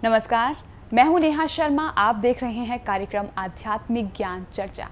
नमस्कार, मैं हूं नेहा शर्मा। आप देख रहे हैं कार्यक्रम आध्यात्मिक ज्ञान चर्चा।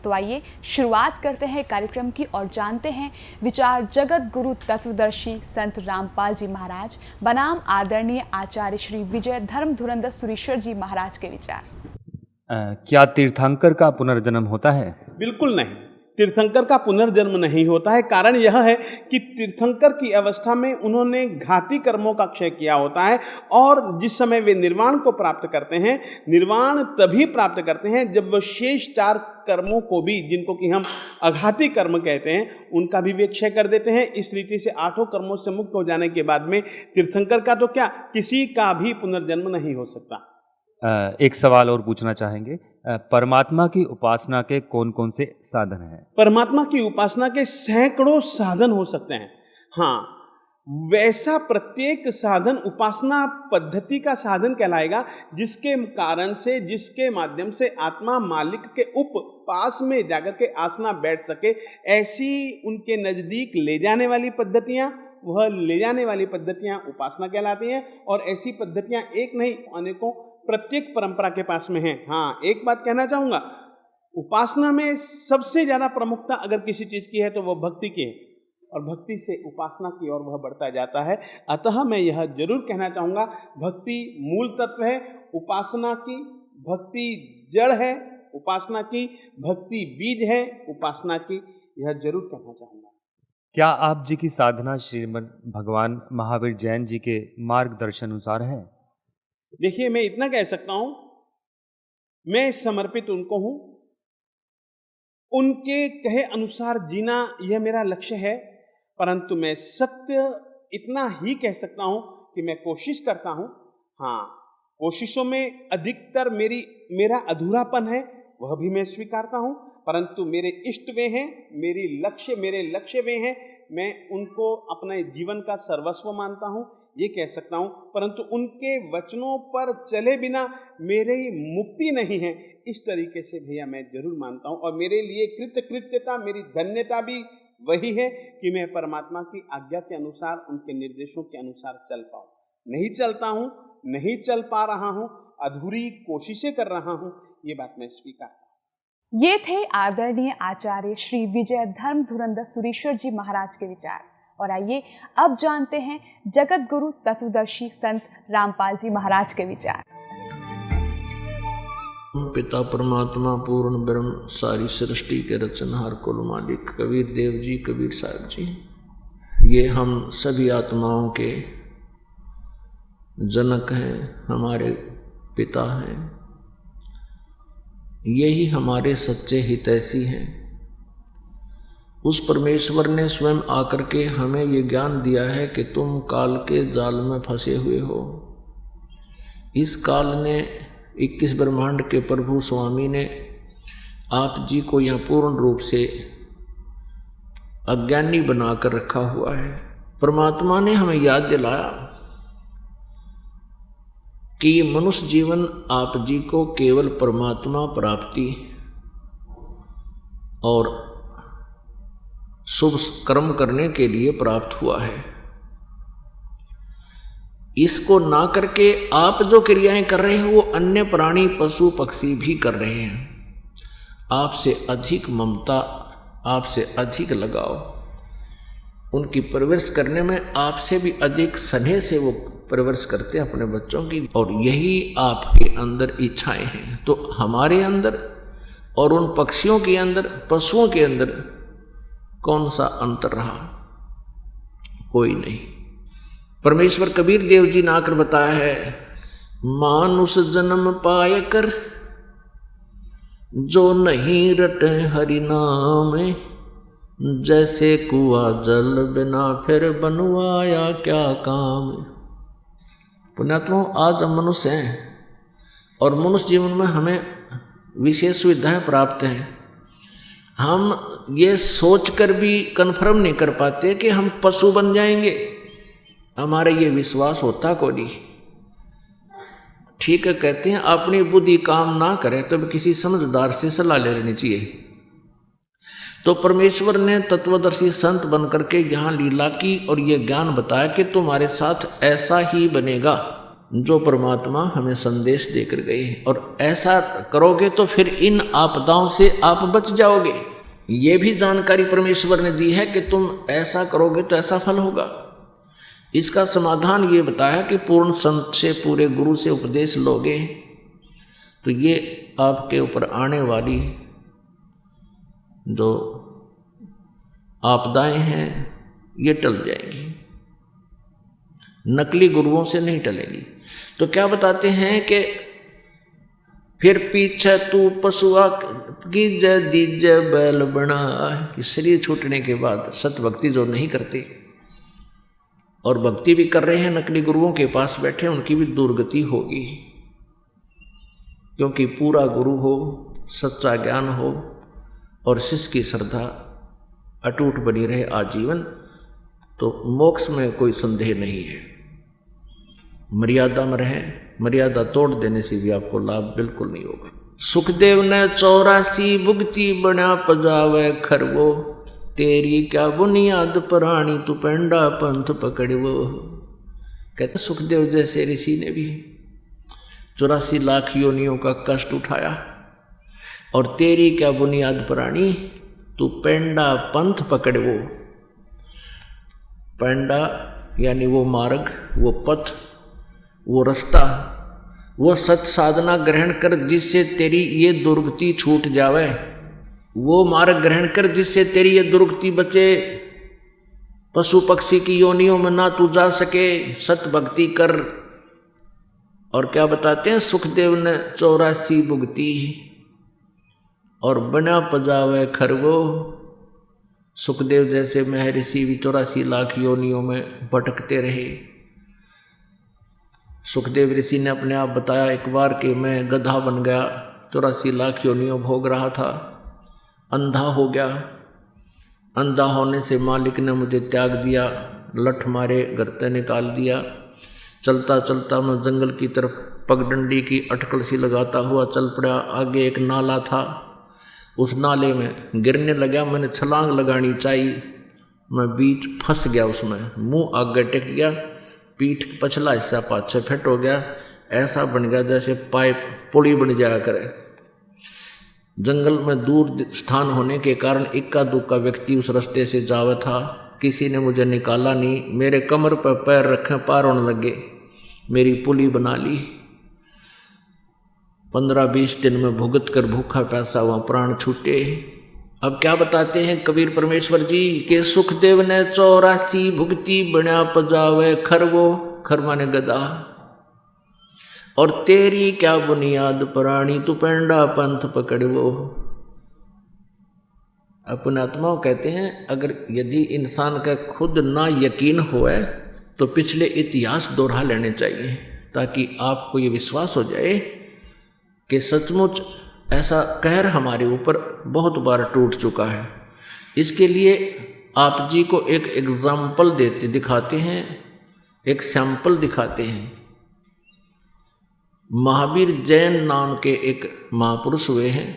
तो आइए शुरुआत करते हैं कार्यक्रम की और जानते हैं विचार जगत गुरु तत्वदर्शी संत रामपाल जी महाराज बनाम आदरणीय आचार्य श्री विजय धर्म धुरंधर सुरीश्वर जी महाराज के विचार। क्या तीर्थंकर का पुनर्जन्म होता है? बिल्कुल नहीं, तीर्थंकर का पुनर्जन्म नहीं होता है। कारण यह है कि तीर्थंकर की अवस्था में उन्होंने घाती कर्मों का क्षय किया होता है और जिस समय वे निर्वाण को प्राप्त करते हैं, निर्वाण तभी प्राप्त करते हैं जब वह शेष 4 कर्मों को भी, जिनको कि हम अघाती कर्म कहते हैं, उनका भी वे क्षय कर देते हैं। इस रीति से 8 कर्मों से मुक्त हो जाने के बाद में तीर्थंकर का तो क्या, किसी का भी पुनर्जन्म नहीं हो सकता। एक सवाल और पूछना चाहेंगे, परमात्मा की उपासना के कौन कौन से साधन हैं? परमात्मा की उपासना के सैकड़ों साधन हो सकते हैं। हाँ, वैसा प्रत्येक साधन उपासना पद्धति का साधन कहलाएगा जिसके कारण से, जिसके माध्यम से आत्मा मालिक के पास में जाकर के आसना बैठ सके। ऐसी उनके नजदीक ले जाने वाली पद्धतियां, वह ले जाने वाली पद्धतियां उपासना कहलाती हैं। और ऐसी पद्धतियां एक नहीं, अनेकों प्रत्येक परंपरा के पास में है। हाँ, एक बात कहना चाहूँगा, उपासना में सबसे ज़्यादा प्रमुखता अगर किसी चीज़ की है तो वह भक्ति की है, और भक्ति से उपासना की ओर वह बढ़ता जाता है। अतः मैं यह जरूर कहना चाहूँगा, भक्ति मूल तत्व है, उपासना की भक्ति जड़ है, उपासना की भक्ति बीज है, उपासना की, यह जरूर कहना चाहूँगा। क्या आप जी की साधना श्रीमद् भगवान महावीर जैन जी के मार्गदर्शन अनुसार है? देखिए, मैं इतना कह सकता हूं, मैं समर्पित उनको हूं, उनके कहे अनुसार जीना यह मेरा लक्ष्य है। परंतु मैं सत्य इतना ही कह सकता हूं कि मैं कोशिश करता हूं। हाँ, कोशिशों में अधिकतर मेरा अधूरापन है, वह भी मैं स्वीकारता हूं। परंतु मेरे इष्ट वे हैं, मेरे लक्ष्य वे हैं, मैं उनको अपने जीवन का सर्वस्व मानता हूं, ये कह सकता हूं। परंतु उनके वचनों पर चले बिना मेरी मुक्ति नहीं है, इस तरीके से भैया मैं जरूर मानता हूं। और मेरे लिए कृतकृत्यता, मेरी धन्यता भी वही है कि मैं परमात्मा की आज्ञा के अनुसार, उनके निर्देशों के अनुसार चल पाऊं। नहीं चलता हूं, नहीं चल पा रहा हूं, अधूरी कोशिशें कर रहा हूं, ये बात मैं स्वीकार। ये थे आदरणीय आचार्य श्री विजय धर्म धुरंधर सुरीश्वर जी महाराज के विचार। और आइए अब जानते हैं जगत गुरु तत्वदर्शी संत रामपाल जी महाराज के विचार। पिता परमात्मा पूर्ण ब्रह्म, सारी सृष्टि के रचनहार कुल मालिक कबीर देव जी, कबीर साहब जी, ये हम सभी आत्माओं के जनक हैं, हमारे पिता हैं, यही हमारे सच्चे हितैषी हैं। उस परमेश्वर ने स्वयं आकर के हमें ये ज्ञान दिया है कि तुम काल के जाल में फंसे हुए हो। इस काल ने 21 ब्रह्मांड के प्रभु स्वामी ने आप जी को यह पूर्ण रूप से अज्ञानी बनाकर रखा हुआ है। परमात्मा ने हमें याद दिलाया कि ये मनुष्य जीवन आप जी को केवल परमात्मा प्राप्ति और शुभ कर्म करने के लिए प्राप्त हुआ है। इसको ना करके आप जो क्रियाएं कर रहे हो वो अन्य प्राणी, पशु, पक्षी भी कर रहे हैं। आपसे अधिक ममता, आपसे अधिक लगाव, उनकी परवरिश करने में आपसे भी अधिक स्नेह से वो परवरिश करते हैं अपने बच्चों की। और यही आपके अंदर इच्छाएं हैं। तो हमारे अंदर और उन पक्षियों के अंदर, पशुओं के अंदर कौन सा अंतर रहा? कोई नहीं। परमेश्वर कबीर देव जी ने आकर बताया है, मानुष जन्म पाय कर जो नहीं रटे हरि नाम, जैसे कुआ जल बिना फिर बनवाया क्या काम। पुण्यात्माओं, आज हम मनुष्य हैं और मनुष्य जीवन में हमें विशेष सुविधाएं प्राप्त हैं। हम ये सोचकर भी कन्फर्म नहीं कर पाते कि हम पशु बन जाएंगे, हमारे ये विश्वास होता को नहीं। ठीक है, कहते हैं अपनी बुद्धि काम ना करे तो किसी समझदार से सलाह ले लेनी चाहिए। तो परमेश्वर ने तत्वदर्शी संत बनकर के यहाँ लीला की और ये ज्ञान बताया कि तुम्हारे साथ ऐसा ही बनेगा। जो परमात्मा हमें संदेश देकर गए। और ऐसा करोगे तो फिर इन आपदाओं से आप बच जाओगे। ये भी जानकारी परमेश्वर ने दी है कि तुम ऐसा करोगे तो ऐसा फल होगा। इसका समाधान ये बताया कि पूर्ण संत से, पूरे गुरु से उपदेश लोगे तो ये आपके ऊपर आने वाली जो आपदाएं हैं ये टल जाएंगी, नकली गुरुओं से नहीं टलेगी। तो क्या बताते हैं कि फिर पीछे तू पशुआ की जय दीज बैल बना, कि शरीर छूटने के बाद सत भक्ति जो नहीं करते और भक्ति भी कर रहे हैं नकली गुरुओं के पास बैठे, उनकी भी दुर्गति होगी। क्योंकि पूरा गुरु हो, सच्चा ज्ञान हो और शिष्य की श्रद्धा अटूट बनी रहे आजीवन, तो मोक्ष में कोई संदेह नहीं है। मर्यादा में रहें, मर्यादा तोड़ देने से भी आपको लाभ बिल्कुल नहीं होगा। सुखदेव ने 84 भुगती बना पजावे खरवो, तेरी क्या बुनियाद प्राणी तू पेंडा पंथ पकड़वो। कहते सुखदेव जैसे ऋषि ने भी 84 लाख योनियों का कष्ट उठाया, और तेरी क्या बुनियाद प्राणी तू पेंडा पंथ पकड़वो। पेंडा यानी वो मार्ग, वो पथ, वो रास्ता, वो सत साधना ग्रहण कर जिससे तेरी ये दुर्गति छूट जावे। वो मार्ग ग्रहण कर जिससे तेरी ये दुर्गति बचे, पशु पक्षी की योनियों में ना तू जा सके, सत भक्ति कर। और क्या बताते हैं, सुखदेव ने 84 भुगती और बना पजावे खरवो। सुखदेव जैसे महर्षि भी 84 लाख योनियों में भटकते रहे। सुखदेव ऋषि ने अपने आप बताया एक बार कि मैं गधा बन गया, 84 लाख योनियों भोग रहा था, अंधा हो गया। अंधा होने से मालिक ने मुझे त्याग दिया, लठ मारे घर से निकाल दिया। चलता चलता मैं जंगल की तरफ पगडंडी की अटकल सी लगाता हुआ चल पड़ा। आगे एक नाला था, उस नाले में गिरने लगा। मैंने छलांग लगानी चाहिए, मैं बीच फंस गया उसमें, मुंह आगे टेक गया, पीठ पछला हिस्सा पाछे फिट हो गया। ऐसा बन गया जैसे पाइप पुली बन जाया करे। जंगल में दूर स्थान होने के कारण इक्का दुक्का व्यक्ति उस रास्ते से जावा था। किसी ने मुझे निकाला नहीं, मेरे कमर पर पैर रखे, पार होने लगे, मेरी पुली बना ली। 15-20 दिन में भुगत कर भूखा प्यासा वहाँ प्राण छूटे। अब क्या बताते हैं कबीर परमेश्वर जी के सुखदेव ने 84 भुगती बना पजावे खरवो, खर माने गदा, और तेरी क्या बुनियाद प्राणी तू पेंडा पंथ पकड़वो। अपने आत्माओं कहते हैं अगर यदि इंसान का खुद ना यकीन होए तो पिछले इतिहास दोहरा लेने चाहिए, ताकि आपको ये विश्वास हो जाए कि सचमुच ऐसा कहर हमारे ऊपर बहुत बार टूट चुका है। इसके लिए आप जी को एक एग्जाम्पल दिखाते हैं, एक सैंपल दिखाते हैं। महावीर जैन नाम के एक महापुरुष हुए हैं,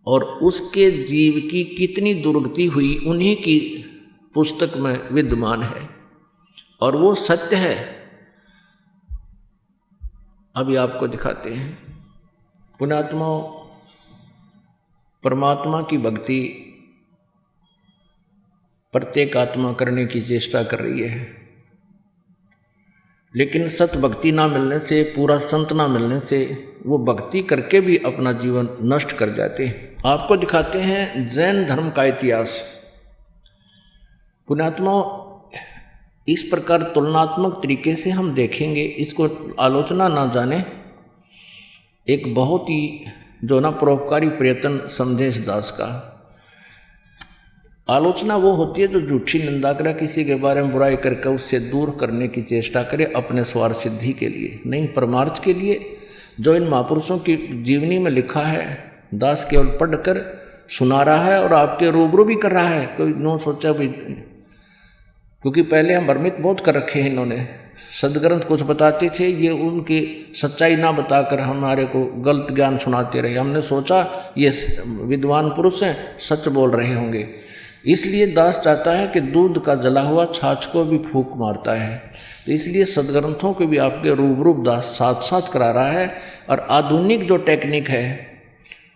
और उसके जीव की कितनी दुर्गति हुई उन्हीं की पुस्तक में विद्यमान है, और वो सत्य है। अभी आपको दिखाते हैं। पुण्यात्मा, परमात्मा की भक्ति प्रत्येक आत्मा करने की चेष्टा कर रही है, लेकिन सत भक्ति ना मिलने से, पूरा संत ना मिलने से वो भक्ति करके भी अपना जीवन नष्ट कर जाते हैं। आपको दिखाते हैं जैन धर्म का इतिहास। पुण्यात्मा, इस प्रकार तुलनात्मक तरीके से हम देखेंगे, इसको आलोचना ना जाने। एक बहुत ही जो ना परोपकारी प्रयत्न समझे इस दास का। आलोचना वो होती है जो झूठी निंदा करे, किसी के बारे में बुराई करके उससे दूर करने की चेष्टा करे अपने स्वार्थ सिद्धि के लिए, नहीं परमार्थ के लिए। जो इन महापुरुषों की जीवनी में लिखा है, दास केवल पढ़कर सुना रहा है और आपके रूबरू भी कर रहा है। कोई नो सोचा भी, क्योंकि पहले हम भ्रमित बहुत कर रखे हैं इन्होंने। सदग्रंथ कुछ बताते थे, ये उनकी सच्चाई ना बताकर हमारे को गलत ज्ञान सुनाते रहे। हमने सोचा ये विद्वान पुरुष हैं, सच बोल रहे होंगे। इसलिए दास चाहता है कि दूध का जला हुआ छाछ को भी फूंक मारता है। तो इसलिए सदग्रंथों को भी आपके रूबरू दास साथ साथ करा रहा है। और आधुनिक जो टेक्निक है,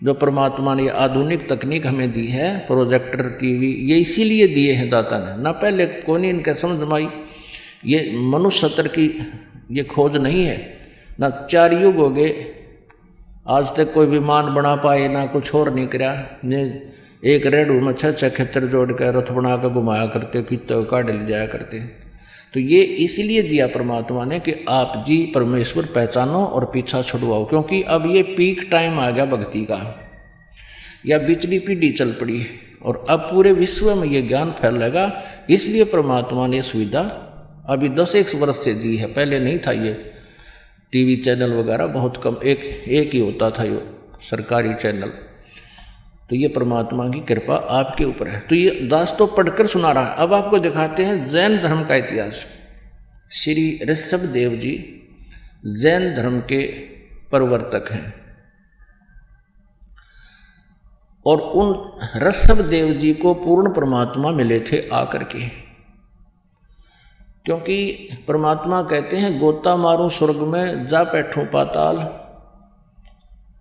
जो परमात्मा ने आधुनिक तकनीक हमें दी है, प्रोजेक्टर, टीवी, ये इसीलिए दिए हैं दाता ने, ना पहले कौन इनके समझ में आई। ये मनुष्य सत्र की ये खोज नहीं है, ना 4 युग हो गए आज तक कोई विमान बना पाए, ना कुछ और नहीं करा। ने एक रेडू में 6 खेतर जोड़ कर रथ बना कर घुमाया करते, कितने काट ले जाया करते। तो ये इसलिए दिया परमात्मा ने कि आप जी परमेश्वर पहचानो और पीछा छुड़वाओ, क्योंकि अब ये पीक टाइम आ गया भक्ति का, या बिचली पीढ़ी चल पड़ी और अब पूरे विश्व में ये ज्ञान फैलेगा। इसलिए परमात्मा ने सुविधा अभी 10-1 वर्ष से दी है, पहले नहीं था ये टीवी चैनल वगैरह, बहुत कम, एक ही होता था ये सरकारी चैनल। तो ये परमात्मा की कृपा आपके ऊपर है। तो ये दास तो पढ़कर सुना रहा। अब आपको दिखाते हैं जैन धर्म का इतिहास। श्री ऋषभ देव जी जैन धर्म के प्रवर्तक हैं और उन ऋषभ देव जी को पूर्ण परमात्मा मिले थे आकर के, क्योंकि परमात्मा कहते हैं गोता मारूं स्वर्ग में जा बैठूं पाताल,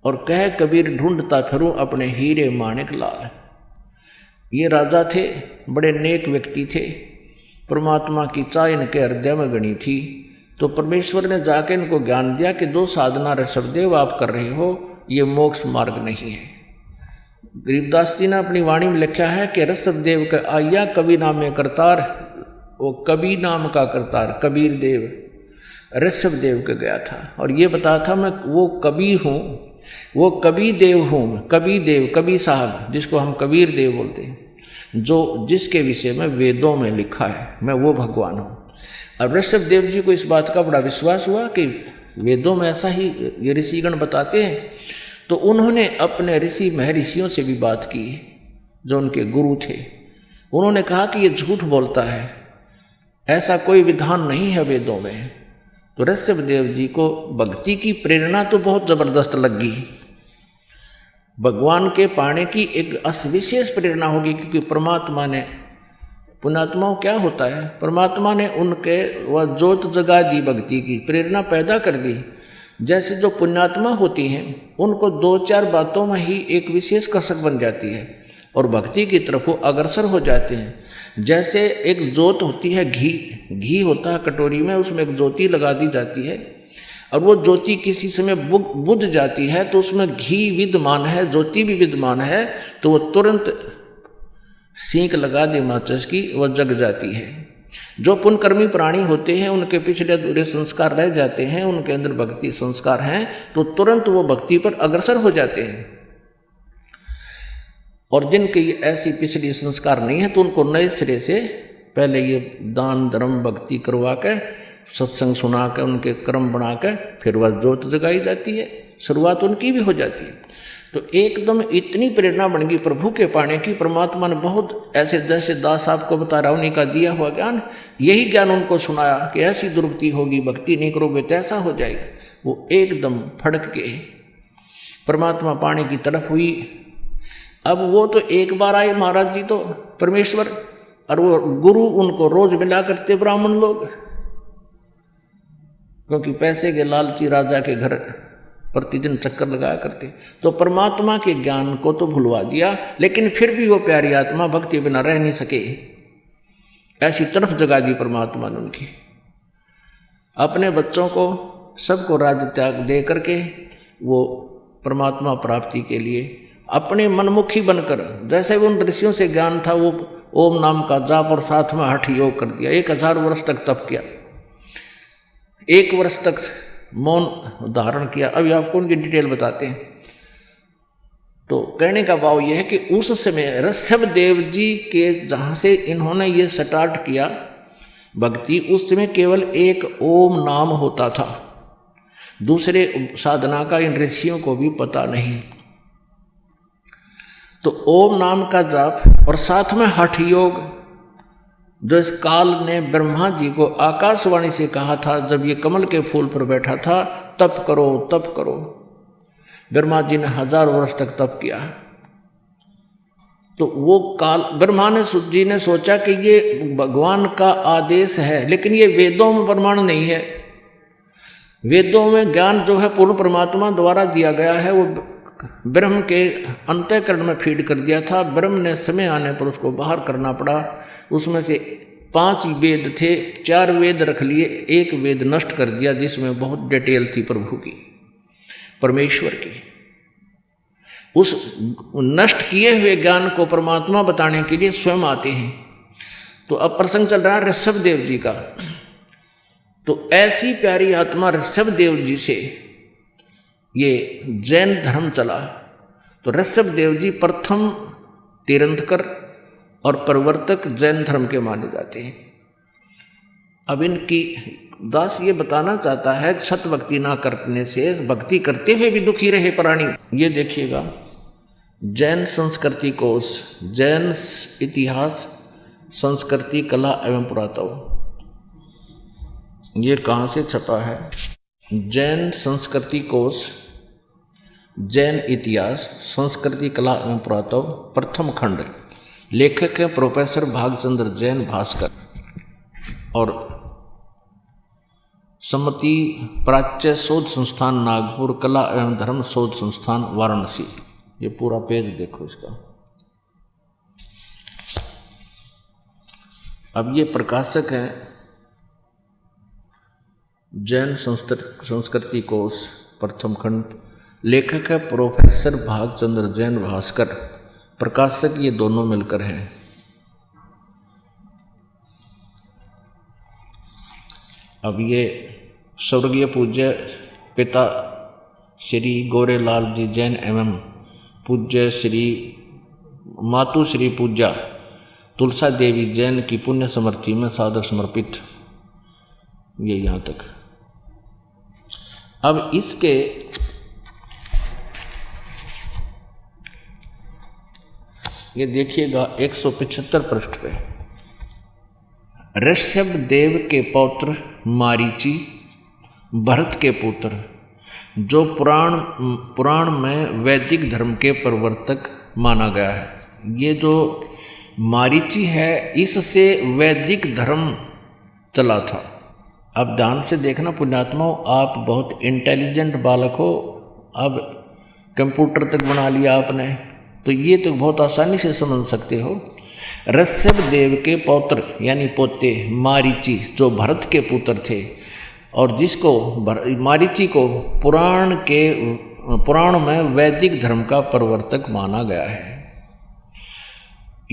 और कह कबीर ढूंढता फिरूं अपने हीरे माणिक लाल। ये राजा थे, बड़े नेक व्यक्ति थे, परमात्मा की चाह इनके हृदय में गणी थी। तो परमेश्वर ने जाके इनको ज्ञान दिया कि जो साधना ऋषभदेव आप कर रहे हो ये मोक्ष मार्ग नहीं है। गरीबदास जी ने अपनी वाणी में लिखा है कि ऋषभदेव का आया कवि नामे करतार, वो कवि नाम का करतार कबीर देव ऋषभदेव के गया था और ये बताया था मैं वो कवि हूँ, वो कवि देव हूँ। कवि देव, कवि साहब जिसको हम कबीर देव बोलते हैं, जो जिसके विषय में वेदों में लिखा है मैं वो भगवान हूँ। अब ऋषभदेव जी को इस बात का बड़ा विश्वास हुआ कि वेदों में ऐसा ही ये ऋषिगण बताते हैं। तो उन्होंने अपने ऋषि महर्षियों से भी बात की जो उनके गुरु थे। उन्होंने कहा कि ये झूठ बोलता है, ऐसा कोई विधान नहीं है वेदों में। तो ऋषभदेव जी को भक्ति की प्रेरणा तो बहुत जबरदस्त लगी, भगवान के पाने की एक विशेष प्रेरणा होगी, क्योंकि परमात्मा ने, पुण्यात्माओं क्या होता है, परमात्मा ने उनके वह जोत जगा दी, भक्ति की प्रेरणा पैदा कर दी। जैसे जो पुण्यात्मा होती हैं उनको 2-4 बातों में ही एक विशेष कसक बन जाती है और भक्ति की तरफ वो अग्रसर हो जाते हैं। जैसे एक जोत होती है, घी होता है कटोरी में, उसमें एक ज्योति लगा दी जाती है और वो ज्योति किसी समय बुझ जाती है तो उसमें घी विद्यमान है, ज्योति भी विद्यमान है, तो वो तुरंत सींक लगा दे माचिस की, वह जग जाती है। जो पुण्यकर्मी प्राणी होते हैं उनके पिछले अधूरे संस्कार रह जाते हैं, उनके अंदर भक्ति संस्कार हैं तो तुरंत वो भक्ति पर अग्रसर हो जाते हैं। और जिनके ऐसी पिछली संस्कार नहीं है तो उनको नए सिरे से पहले ये दान धर्म भक्ति करवा के, सत्संग सुना के, उनके कर्म बना के फिर वह ज्योत जगाई जाती है, शुरुआत उनकी भी हो जाती है। तो एकदम इतनी प्रेरणा बन गई प्रभु के पाने की। परमात्मा ने बहुत ऐसे, जैसे दास आपको बता रहा उन्हीं का दिया हुआ ज्ञान, यही ज्ञान उनको सुनाया कि ऐसी दुर्गति होगी, भक्ति नहीं करोगे तो ऐसा हो जाएगा। वो एकदम फड़क के परमात्मा पाने की तरफ हुई। अब वो तो एक बार आए महाराज जी तो परमेश्वर, और वो गुरु उनको रोज मिला करते ब्राह्मण लोग, क्योंकि पैसे के लालची राजा के घर प्रतिदिन चक्कर लगाया करते। तो परमात्मा के ज्ञान को तो भुलवा दिया, लेकिन फिर भी वो प्यारी आत्मा भक्ति बिना रह नहीं सके, ऐसी तरफ जगा दी परमात्मा ने उनकी। अपने बच्चों को सबको राज्य त्याग दे करके वो परमात्मा प्राप्ति के लिए अपने मनमुखी बनकर, जैसे उन ऋषियों से ज्ञान था, वो ओम नाम का जाप और साथ में हठ योग कर दिया। 1000 वर्ष तक तप किया, 1 वर्ष तक मौन धारण किया। अभी आपको उनकी डिटेल बताते हैं। तो कहने का भाव यह है कि उस समय ऋषभदेव जी के जहाँ से इन्होंने ये स्टार्ट किया भक्ति, उस समय केवल एक ओम नाम होता था, दूसरे साधना का इन ऋषियों को भी पता नहीं। तो ओम नाम का जाप और साथ में हठ योग, जो इस काल ने ब्रह्मा जी को आकाशवाणी से कहा था जब ये कमल के फूल पर बैठा था, तप करो तप करो। ब्रह्मा जी ने 1000 वर्ष तक तप किया तो वो काल ब्रह्मा ने जी ने सोचा कि ये भगवान का आदेश है, लेकिन ये वेदों में प्रमाण नहीं है। वेदों में ज्ञान जो है पूर्ण परमात्मा द्वारा दिया गया है, वो ब्रह्म के अंतःकरण में फीड कर दिया था। ब्रह्म ने समय आने पर उसको बाहर करना पड़ा। उसमें से 5 वेद थे, 4 वेद रख लिए, 1 वेद नष्ट कर दिया जिसमें बहुत डिटेल थी प्रभु की, परमेश्वर की। उस नष्ट किए हुए ज्ञान को परमात्मा बताने के लिए स्वयं आते हैं। तो अब प्रसंग चल रहा है ऋषभ देव जी का। तो ऐसी प्यारी आत्मा ऋषभ देव जी से ये जैन धर्म चला। तो ऋषभ देव जी प्रथम तीर्थंकर और प्रवर्तक जैन धर्म के माने जाते हैं। अब इनकी दास ये बताना चाहता है सत भक्ति ना करने से भक्ति करते हुए भी दुखी रहे प्राणी। ये देखिएगा, जैन संस्कृति कोश, जैन इतिहास, संस्कृति, कला एवं पुरातत्व, ये कहाँ से छपा है? जैन संस्कृति कोश, जैन इतिहास, संस्कृति, कला एवं पुरातत्व, प्रथम खंड। लेखक है प्रोफेसर भागचंद्र जैन भास्कर और सम्मति प्राच्य शोध संस्थान नागपुर, कला एवं धर्म शोध संस्थान वाराणसी। ये पूरा पेज देखो इसका। अब ये प्रकाशक हैं जैन संस्कृति कोश, प्रथम खंड। लेखक है प्रोफेसर भागचंद्र जैन भास्कर, प्रकाशक ये दोनों मिलकर हैं। अब ये स्वर्गीय पूज्य पिता श्री गोरेलाल जी जैन एवं पूज्य श्री मातु श्री पूज्या तुलसा देवी जैन की पुण्य स्मृति में सादर समर्पित। ये यहाँ तक। अब इसके ये देखिएगा 175 पृष्ठ पे, ऋषभ देव के पौत्र मारीची, भरत के पुत्र, जो पुराण में वैदिक धर्म के प्रवर्तक माना गया है। ये जो मारीची है, इससे वैदिक धर्म चला था। अब ध्यान से देखना पुण्यात्माओं, आप बहुत इंटेलिजेंट बालक हो, अब कंप्यूटर तक बना लिया आपने, तो ये तो बहुत आसानी से समझ सकते हो। ऋषभ देव के पौत्र यानी पोते मारीची, जो भरत के पुत्र थे और जिसको मारीची को पुराण में वैदिक धर्म का प्रवर्तक माना गया है।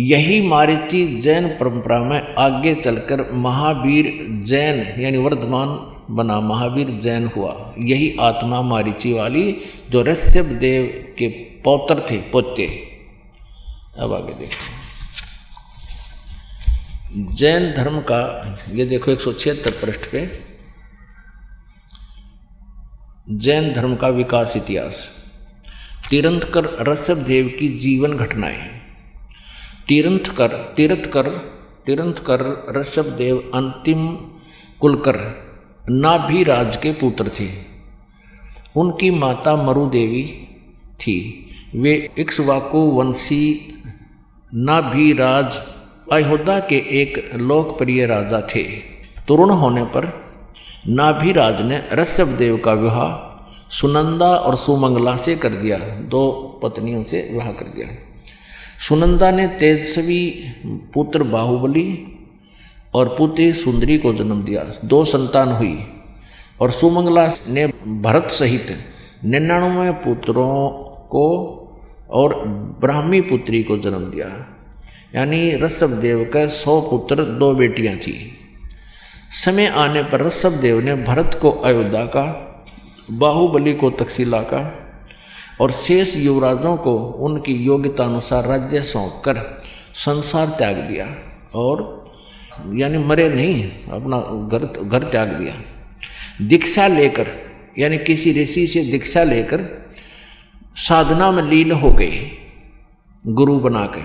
यही मारीची जैन परंपरा में आगे चलकर महावीर जैन यानी वर्धमान बना, महावीर जैन हुआ। यही आत्मा मारीची वाली जो ऋषभ देव के पौत्र थे, पोते। अब आगे देखो जैन धर्म का, ये देखो 176 पृष्ठ पे, जैन धर्म का विकास इतिहास। तीर्थंकर ऋषभ देव की जीवन घटनाएं। तीर्थंकर ऋषभ देव अंतिम कुलकर नाभिराज के पुत्र थे। उनकी माता मरु देवी थी। वे इक्ष्वाकु वंशी नाभिराज अयोध्या के एक लोकप्रिय राजा थे। तरुण होने पर नाभिराज ने ऋषभ देव का विवाह सुनंदा और सुमंगला से कर दिया। 2 पत्नियों से विवाह कर दिया। सुनंदा ने तेजस्वी पुत्र बाहुबली और पुत्री सुंदरी को जन्म दिया। 2 संतान हुई। और सुमंगला ने भरत सहित 99 पुत्रों को और ब्राह्मी पुत्री को जन्म दिया। यानी ऋषभ देव का 100 पुत्र 2 बेटियां थी। समय आने पर ऋषभ देव ने भरत को अयोध्या का, बाहुबली को तक्षशिला का और शेष युवराजों को उनकी योग्यता अनुसार राज्य सौंपकर संसार त्याग दिया। और यानी मरे नहीं, अपना घर त्याग दिया। दीक्षा लेकर यानी किसी ऋषि से दीक्षा लेकर साधना में लीन हो गए, गुरु बना के।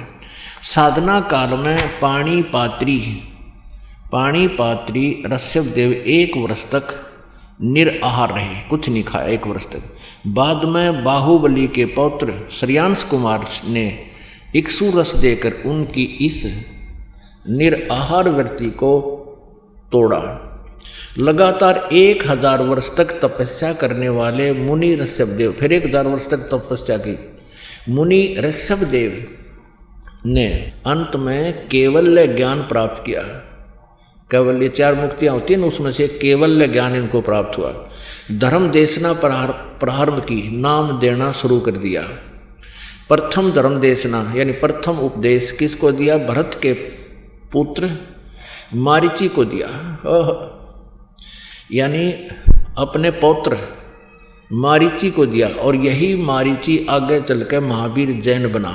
साधना काल में पाणी पात्री ऋषभ देव 1 वर्ष तक निराहार रहे, कुछ नहीं खाया 1 वर्ष तक। बाद में बाहुबली के पौत्र श्रेयांश कुमार ने इक्षु रस देकर उनकी इस निराहार वृत्ति को तोड़ा। लगातार 1000 वर्ष तक तपस्या करने वाले मुनि ऋषभदेव, फिर 1000 वर्ष तक तपस्या की मुनि ऋषभदेव ने अंत में केवल्य ज्ञान प्राप्त किया। केवल्य 4 मुक्तियाँ होती हैं, उसमें से केवल्य ज्ञान इनको प्राप्त हुआ। धर्म देशना प्रारंभ की, नाम देना शुरू कर दिया। प्रथम धर्म देशना यानी प्रथम उपदेश किसको दिया? भरत के पुत्र मारीची को दिया। यानी अपने पौत्र मारीची को दिया, और यही मारीची आगे चलकर महावीर जैन बना,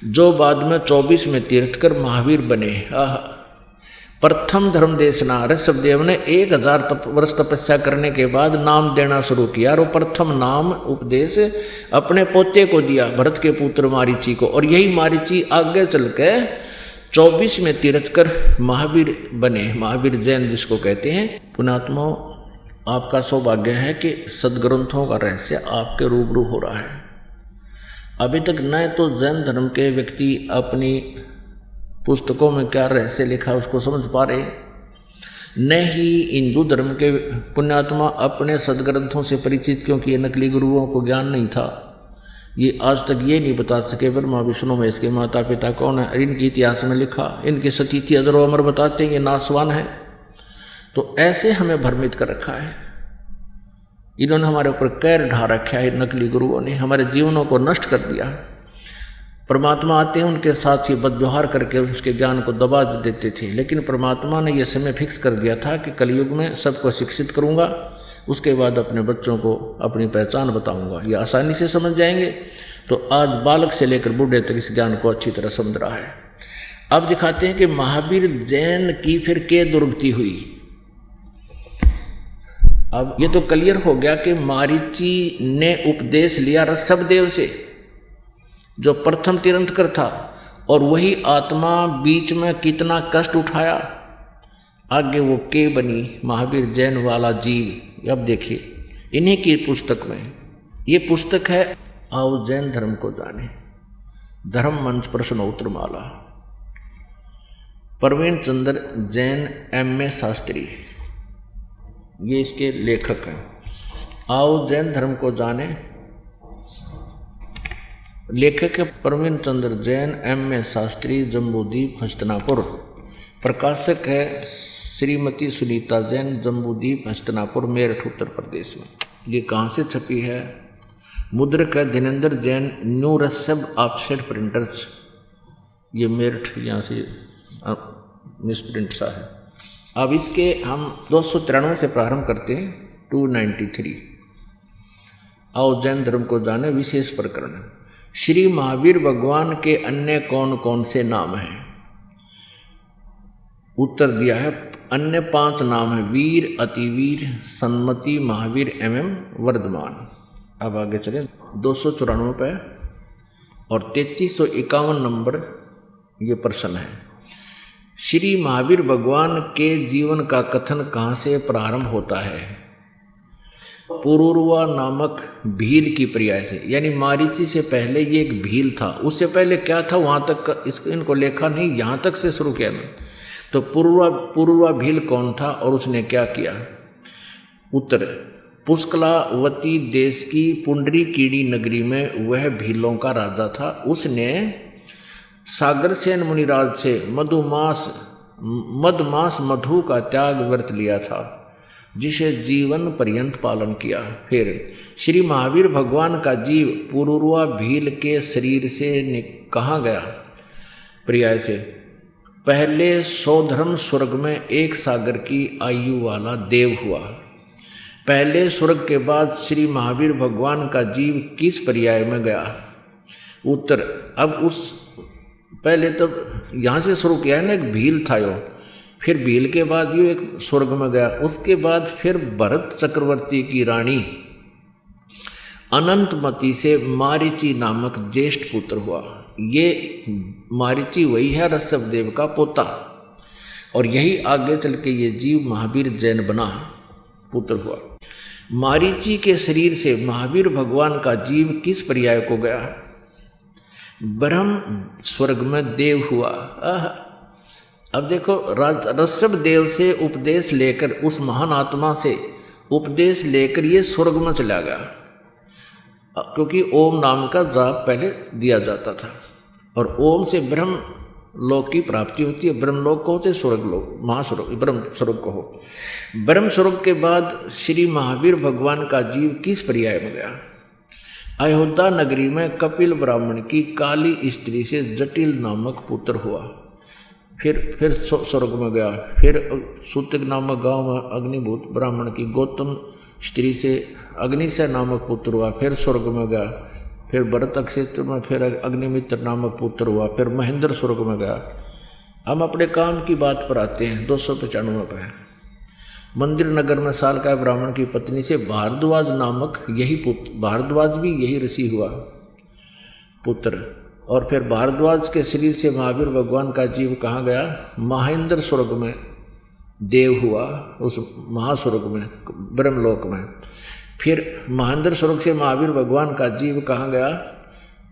जो बाद में 24 में तीर्थकर महावीर बने। प्रथम धर्म देशना, ऋषभदेव ने 1000 वर्ष तपस्या करने के बाद नाम देना शुरू किया, और प्रथम नाम उपदेश अपने पोते को दिया, भरत के पुत्र मारीची को, और यही मारीची आगे चल के 24 में तीर्थकर महावीर बने, महावीर जैन जिसको कहते हैं। पुण्यात्मा, आपका सौभाग्य है कि सदग्रंथों का रहस्य आपके रूबरू हो रहा है। अभी तक न तो जैन धर्म के व्यक्ति अपनी पुस्तकों में क्या रहस्य लिखा उसको समझ पा रहे, न ही हिंदू धर्म के पुण्यात्मा अपने सदग्रंथों से परिचित, क्योंकि ये नकली गुरुओं को ज्ञान नहीं था। ये आज तक ये नहीं बता सके ब्रह्मा विष्णु महेश के माता पिता कौन है। इनके इतिहास में लिखा, इनके सतीथि अजरो अमर बताते हैं, ये नासवान है। तो ऐसे हमें भ्रमित कर रखा है, इन्होंने हमारे ऊपर कैर ढा रखा है। नकली गुरुओं ने हमारे जीवनों को नष्ट कर दिया। परमात्मा आते हैं, उनके साथ ही बदव्यवहार करके उसके ज्ञान को दबा देते थे, लेकिन परमात्मा ने यह समय फिक्स कर दिया था कि कलयुग में सबको शिक्षित करूंगा, उसके बाद अपने बच्चों को अपनी पहचान बताऊंगा, ये आसानी से समझ जाएंगे। तो आज बालक से लेकर बूढ़े तक इस ज्ञान को अच्छी तरह समझ रहा है। अब दिखाते हैं कि महावीर जैन की फिर के दुर्गति हुई। अब ये तो क्लियर हो गया कि मारीची ने उपदेश लिया ऋषभदेव से, जो प्रथम तीर्थंकर था, और वही आत्मा बीच में कितना कष्ट उठाया, आगे वो के बनी महावीर जैन वाला जीव। अब देखिए इन्हीं की पुस्तक में, ये पुस्तक है आओ जैन धर्म को जाने, धर्म मंच प्रश्नोत्तर माला, प्रवीण चंद्र जैन M.A. शास्त्री, ये इसके लेखक हैं। आओ जैन धर्म को जाने, लेखक है प्रवीण चंद्र जैन M.A. शास्त्री, जम्बूद्वीप हस्तिनापुर। प्रकाशक है श्रीमती सुनीता जैन, जम्बूद्वीप हस्तिनापुर, मेरठ उत्तर प्रदेश में। ये कहाँ से छपी है? मुद्रक है Dhirendra Jain, new Rishabh offset printers, ये मेरठ, यहाँ से मिसप्रिंट सा है। अब इसके हम 293 से प्रारंभ करते हैं, 293। आओ जैन धर्म को जाने, विशेष प्रकरण। श्री महावीर भगवान के अन्य कौन कौन से नाम हैं? उत्तर दिया है अन्य 5 नाम हैं, वीर, अतिवीर, सन्मति, महावीर एवं वर्धमान। अब आगे चले 294 पे और 3351 नंबर ये प्रश्न है। श्री महावीर भगवान के जीवन का कथन कहाँ से प्रारंभ होता है? पुरुरवा नामक भील की पर्याय से, यानी मारीची से पहले ये एक भील था। उससे पहले क्या था वहाँ तक इनको लेखा नहीं, यहाँ तक से शुरू किया ना। तो पुरुरवा भील कौन था और उसने क्या किया? उत्तर, पुष्कलावती देश की पुंडरीकीड़ी नगरी में वह भीलों का राजा था। उसने सागरसेन मुनिराज से मधमास मधु का त्याग व्रत लिया था, जिसे जीवन पर्यंत पालन किया। फिर श्री महावीर भगवान का जीव पुरुरवा भील के शरीर से कहाँ गया? पर्याय से, पहले सौधर्म स्वर्ग में एक सागर की आयु वाला देव हुआ। पहले स्वर्ग के बाद श्री महावीर भगवान का जीव किस पर्याय में गया? उत्तर, अब उस पहले तो यहाँ से शुरू किया है ना, एक भील था यो, फिर भील के बाद यो एक स्वर्ग में गया। उसके बाद फिर भरत चक्रवर्ती की रानी अनंतमती से मारीची नामक ज्येष्ठ पुत्र हुआ। ये मारीची वही है ऋषभदेव का पोता, और यही आगे चल के ये जीव महावीर जैन बना, पुत्र हुआ। मारीची के शरीर से महावीर भगवान का जीव किस पर्याय को गया? ब्रह्म स्वर्ग में देव हुआ। अब देखो, ऋषभ देव से उपदेश लेकर, उस महान आत्मा से उपदेश लेकर ये स्वर्ग में चला गया, क्योंकि ओम नाम का जाप पहले दिया जाता था। और ओम से ब्रह्म लोक की प्राप्ति होती है। ब्रह्म लोक को होते स्वर्ग लोक, महास्वर्ग, ब्रह्म स्वर्ग को हो। ब्रह्म स्वर्ग के बाद श्री महावीर भगवान का जीव किस पर्याय में गया? अयोध्या नगरी में कपिल ब्राह्मण की काली स्त्री से जटिल नामक पुत्र हुआ। फिर स्वर्ग में गया। फिर सूतक नामक गांव में अग्निभूत ब्राह्मण की गौतम स्त्री से अग्निशय नामक पुत्र हुआ। फिर स्वर्ग में गया। फिर भरत क्षेत्र में फिर अग्निमित्र नामक पुत्र हुआ। फिर महेंद्र स्वर्ग में गया। हम अपने काम की बात पर आते हैं। 295 पर है। मंदिर नगर में सालकाय ब्राह्मण की पत्नी से भारद्वाज नामक यही पुत्र, भारद्वाज भी यही ऋषि हुआ पुत्र। और फिर भारद्वाज के शरीर से महावीर भगवान का जीव कहाँ गया? महेंद्र स्वर्ग में देव हुआ, उस महास्वर्ग में, ब्रह्मलोक में। फिर महेंद्र स्वर्ग से महावीर भगवान का जीव कहाँ गया?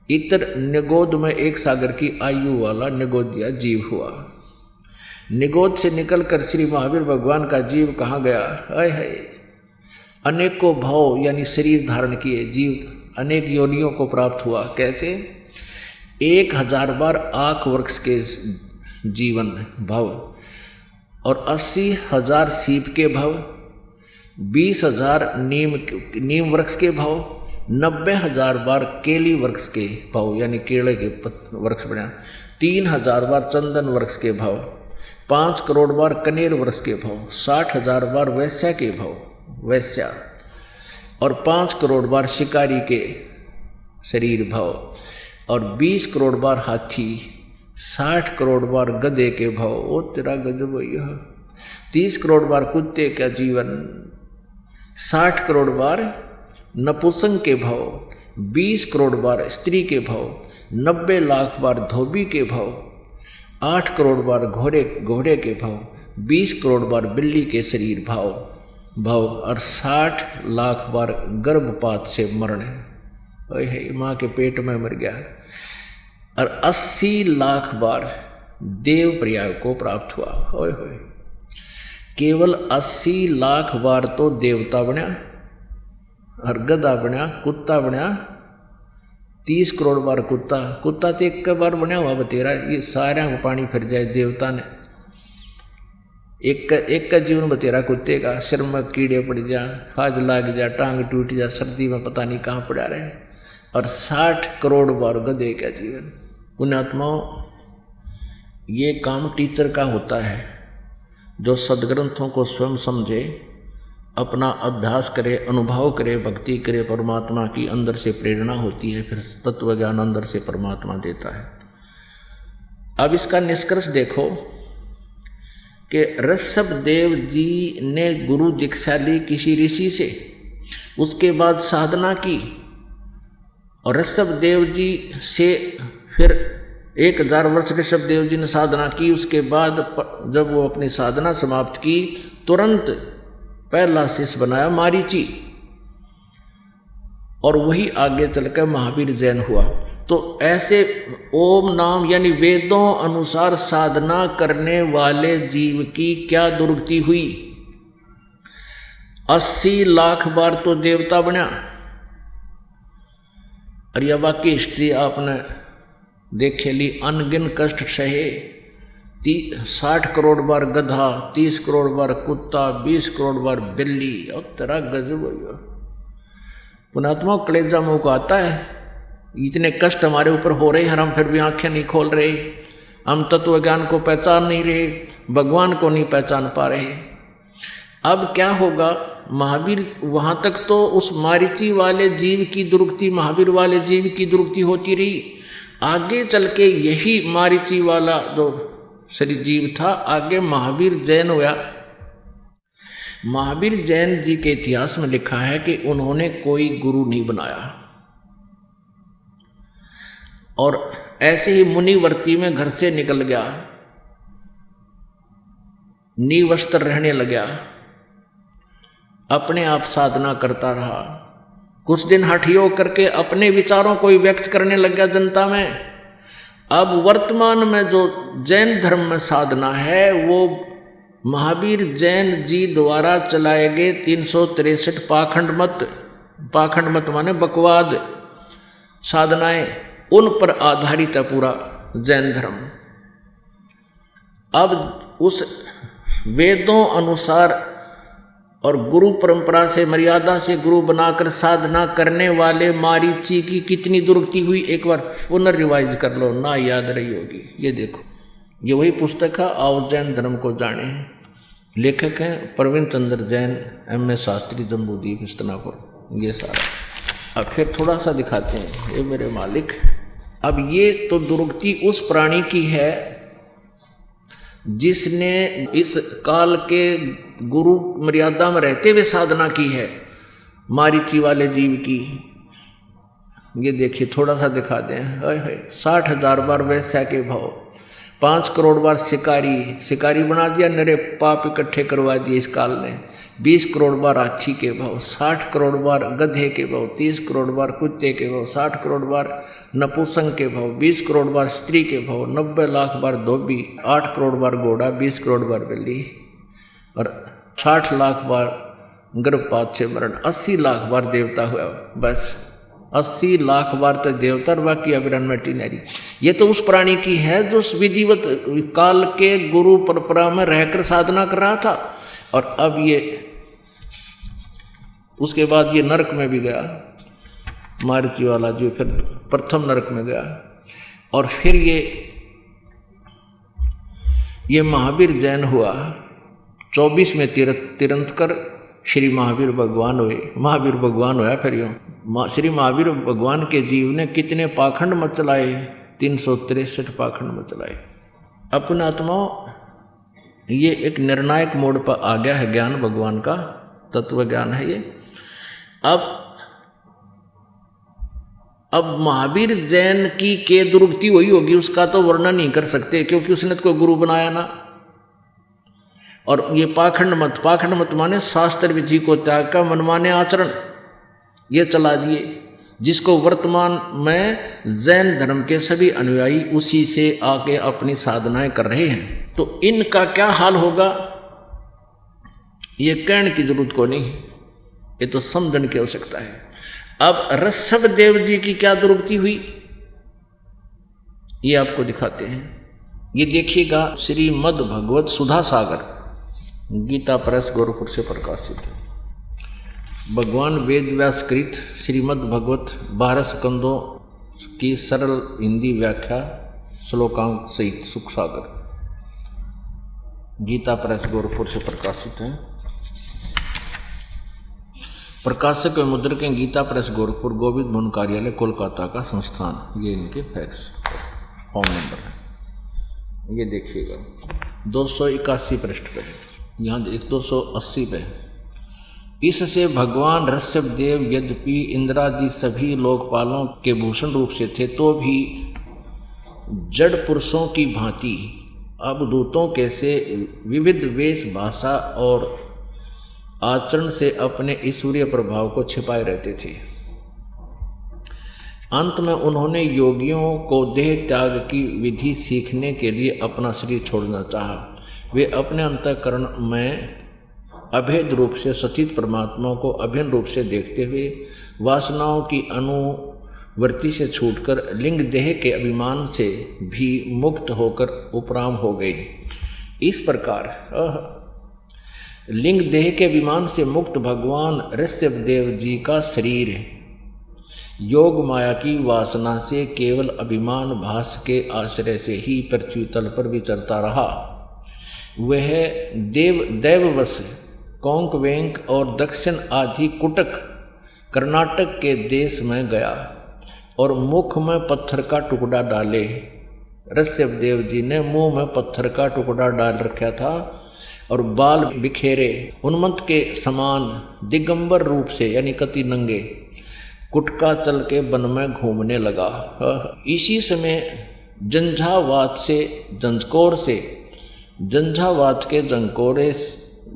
इतर निगोद में एक सागर की आयु वाला निगोदिया जीव हुआ। निगोद से निकलकर श्री महावीर भगवान का जीव कहाँ गया? है अनेकों भाव यानी शरीर धारण किए जीव अनेक योनियों को प्राप्त हुआ। कैसे? 1000 बार आँख वृक्ष के जीवन भव, और 80,000 सीप के भव, 20,000 नीम वृक्ष के भव, 90,000 बार केली वृक्ष के भव यानी केले के वृक्ष बना, 3,000 बार चंदन वृक्ष के भव, 5 करोड़ बार कनेर वृक्ष के भव, 60,000 बार वैश्या के भव, वैश्या, और 5 करोड़ बार शिकारी के शरीर भव, और 20 करोड़ बार हाथी, 60 करोड़ बार गधे के भव। ओ तेरा गजब यह 30 करोड़ बार कुत्ते का जीवन, 60 करोड़ बार नपुंसक के भव, 20 करोड़ बार स्त्री के भव, 90 लाख बार धोबी के भव, 8 करोड़ बार घोड़े के भव, 20 करोड़ बार बिल्ली के शरीर भव, और 60 लाख बार गर्भपात से मरण है, माँ के पेट में मर गया, और 80 लाख बार देव पर्याय को प्राप्त हुआ। होय होय, केवल 80 लाख बार तो देवता बना, और गधा बना, कुत्ता बना, 30 करोड़ बार कुत्ता तो एक बार बना हुआ बतेरा। ये सारा को पानी फिर जाए देवता ने, एक का जीवन बतेरा कुत्ते का, सिर में कीड़े पड़ जा, खाज लाग जा, टांग टूट जा, सर्दी में पता नहीं कहाँ पड़ा रहे, और 60 करोड़ बार गधे का जीवन। पुण्यात्माओं, ये काम टीचर का होता है, जो सदग्रंथों को स्वयं समझे, अपना अभ्यास करे, अनुभव करे, भक्ति करे, परमात्मा की अंदर से प्रेरणा होती है, फिर तत्व ज्ञान अंदर से परमात्मा देता है। अब इसका निष्कर्ष देखो कि ऋषभ देव जी ने गुरु दीक्षा ली किसी ऋषि से, उसके बाद साधना की, और ऋषभ देव जी से फिर 1000 वर्ष ऋषभ देव जी ने साधना की। उसके बाद जब वो अपनी साधना समाप्त की, तुरंत पहला शिष्य बनाया मारीची, और वही आगे चलकर महावीर जैन हुआ। तो ऐसे ओम नाम यानी वेदों अनुसार साधना करने वाले जीव की क्या दुर्गति हुई? 80 लाख बार तो देवता बना। और यह वाकई हिस्ट्री आपने देखे ली, अनगिन कष्ट सहे, 60 करोड़ बार गधा, 30 करोड़ बार कुत्ता, 20 करोड़ बार बिल्ली, और तेरा गजब हो। पुणात्मा कलेजा मुँह को आता है, इतने कष्ट हमारे ऊपर हो रहे हैं, हम फिर भी आंखें नहीं खोल रहे, हम तत्व ज्ञान को पहचान नहीं रहे, भगवान को नहीं पहचान पा रहे। अब क्या होगा? महावीर वहाँ तक तो उस मारीची वाले जीव की दुर्गति, महावीर वाले जीव की दुर्गति होती रही। आगे चल के यही मारीची वाला जो शरीर जीव था, आगे महावीर जैन हुआ। महावीर जैन जी के इतिहास में लिखा है कि उन्होंने कोई गुरु नहीं बनाया, और ऐसे ही मुनिवर्ती में घर से निकल गया, निवस्त्र रहने लगा, अपने आप साधना करता रहा। कुछ दिन हठयोग करके अपने विचारों को व्यक्त करने लग गया जनता में, अब वर्तमान में जो जैन धर्म में साधना है वो महावीर जैन जी द्वारा चलाए गए 363 पाखंड मत माने बकवाद साधनाएं, उन पर आधारित है पूरा जैन धर्म। अब उस वेदों अनुसार और गुरु परंपरा से मर्यादा से गुरु बनाकर साधना करने वाले मारीची की कितनी दुर्गति हुई, एक बार पुनर्रिवाइज कर लो, ना याद रही होगी। ये देखो, ये वही पुस्तक है, आओ जैन धर्म को जाने। लेखक हैं प्रवीण चंद्र जैन, M.A. शास्त्री, जम्बूद्वीप, हस्तिनापुर। ये सारा अब फिर थोड़ा सा दिखाते हैं, ये मेरे मालिक। अब ये तो दुर्गति उस प्राणी की है जिसने इस काल के गुरु मर्यादा में रहते हुए साधना की है, मारीची वाले जीव की। ये देखिए, थोड़ा सा दिखा दें। 60,000 बार वैश्या के भाव, 5 करोड़ बार शिकारी बना दिया, नरे पाप इकट्ठे करवा दिए इस काल ने। 20 करोड़ बार हाथी के भाव, 60 करोड़ बार गधे के भाव, 30 करोड़ बार कुत्ते के भाव, 60 करोड़ बार नपुंसक के भाव, 20 करोड़ बार स्त्री के भाव, 90 लाख बार धोबी, 8 करोड़ बार घोड़ा, 20 करोड़ बार बिल्ली, और 60 लाख बार गर्भपात से मरण, 80 लाख बार देवता हुआ। बस 80 लाख बार तो देवता और बाकी अविरन वेटिनरी। ये तो उस प्राणी की है जो विधिवत काल के गुरु परंपरा में रहकर साधना कर रहा था। और अब ये उसके बाद ये नरक में भी गया, मारीची वाला जो फिर प्रथम नरक में गया। और फिर ये महावीर जैन हुआ, 24 में तीर्थंकर श्री महावीर भगवान हुए। महावीर भगवान होया फिर यूँ श्री महावीर भगवान के जीव ने कितने पाखंड मत चलाए, 363 पाखंड मत चलाए। अपने आत्माओं, ये एक निर्णायक मोड़ पर आ गया है ज्ञान, भगवान का तत्व ज्ञान है ये। अब महावीर जैन की के दुर्गति हुई होगी, उसका तो वर्णन नहीं कर सकते, क्योंकि उसने तो कोई गुरु बनाया ना। और ये पाखंड मत माने शास्त्र विधि को त्याग का मनमाने आचरण ये चला दिए, जिसको वर्तमान में जैन धर्म के सभी अनुयायी उसी से आके अपनी साधनाएं कर रहे हैं। तो इनका क्या हाल होगा ये कहने की जरूरत को नहीं, ये तो समझने की आवश्यकता है। अब ऋषभ देव जी की क्या दुर्गति हुई ये आपको दिखाते हैं। ये देखिएगा, श्रीमद् भगवत सुधा सागर, गीता प्रेस गोरखपुर से प्रकाशित है। भगवान वेद व्यास कृत श्रीमद् भगवत 12 स्कंदों की सरल हिंदी व्याख्या श्लोकांक सहित सुख सागर, गीता प्रेस गोरखपुर से प्रकाशित है। प्रकाशक व मुद्रक हैं गीता प्रेस गोरखपुर, गोविंद भवन कार्यालय कोलकाता का संस्थान। ये इनके फैक्स फोन नंबर है। ये देखिएगा 281 पृष्ठ पे, यहाँ 280 पे। इससे भगवान ऋषभ देव यद्यपि इंद्रादि सभी लोकपालों के भूषण रूप से थे, तो भी जड़ पुरुषों की भांति अवधूतों के से विविध वेश, भाषा और आचरण से अपने ईश्वरीय प्रभाव को छिपाए रहते थे। अंत में उन्होंने योगियों को देह त्याग की विधि सीखने के लिए अपना शरीर छोड़ना चाहा। वे अपने अंतःकरण में अभेद रूप से सचित परमात्मा को अभिन्न रूप से देखते हुए वासनाओं की अनुवृत्ति से छूटकर लिंग देह के अभिमान से भी मुक्त होकर उपराम हो गए। इस प्रकार लिंग देह के अभिमान से मुक्त भगवान ऋषभ देव जी का शरीर योग माया की वासना से केवल अभिमान भास के आश्रय से ही पृथ्वी तल पर विचरता रहा। वह दैववश कोंक वेंक और दक्षिण आदि कुटक कर्नाटक के देश में गया और मुख में पत्थर का टुकड़ा डाले। ऋषभ देव जी ने मुंह में पत्थर का टुकड़ा डाल रखा था और बाल बिखेरे उन्मत्त के समान दिगंबर रूप से यानी कति नंगे कुटका चल के वन में घूमने लगा। इसी समय झंझावात के